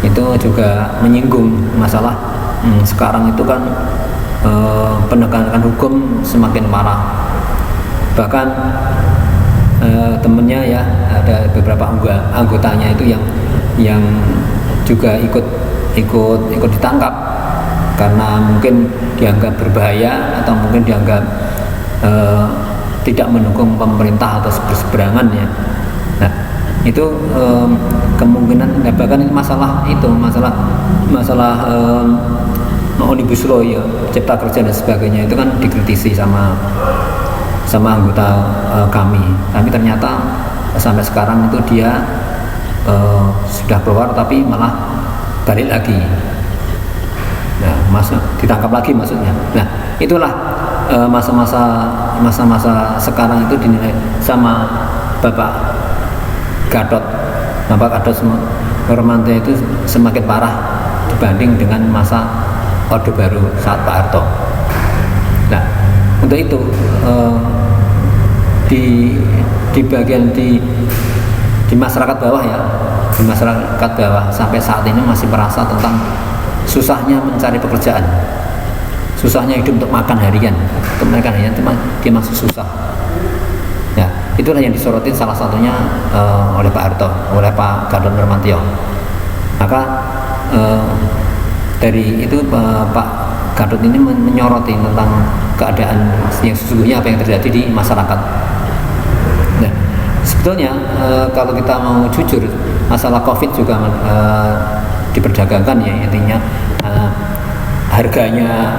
itu juga menyinggung masalah sekarang itu kan penegakan hukum semakin parah. Bahkan temennya ya, ada beberapa anggotanya itu yang juga ikut ditangkap karena mungkin dianggap berbahaya atau mungkin dianggap tidak mendukung pemerintah atau berseberangan ya. Nah itu kemungkinan, bahkan masalah omnibus law ya, cipta kerja dan sebagainya itu kan dikritisi sama anggota kami, tapi ternyata sampai sekarang itu dia sudah keluar tapi malah balik lagi. Nah, ditangkap lagi maksudnya. Nah, itulah masa-masa sekarang itu dinilai sama Bapak Gatot Nurmantio itu semakin parah dibanding dengan masa Orde Baru saat Pak Harto. Nah, untuk itu di bagian di masyarakat bawah ya, di masyarakat bawah sampai saat ini masih merasa tentang susahnya mencari pekerjaan, susahnya hidup untuk makan harian, dia masih susah. Ya, itulah yang disorotin salah satunya oleh Pak Harto, oleh Pak Gatot Nurmantio. Maka dari itu Pak Gatot ini menyoroti tentang keadaan yang sesungguhnya apa yang terjadi di masyarakat. Nah, sebetulnya kalau kita mau jujur, masalah COVID juga diperdagangkan ya, intinya harganya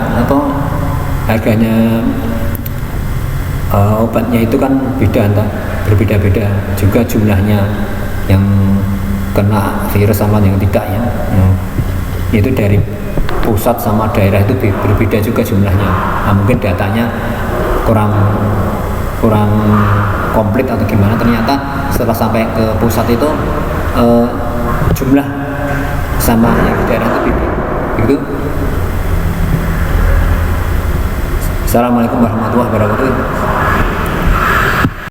obatnya itu kan berbeda-beda juga jumlahnya, yang kena virus sama yang tidak ya. Itu dari pusat sama daerah itu berbeda juga jumlahnya. Nah, mungkin datanya kurang komplit atau gimana, ternyata setelah sampai ke pusat itu jumlah sama yang di daerah itu beda. Begitu. Assalamualaikum warahmatullahi wabarakatuh.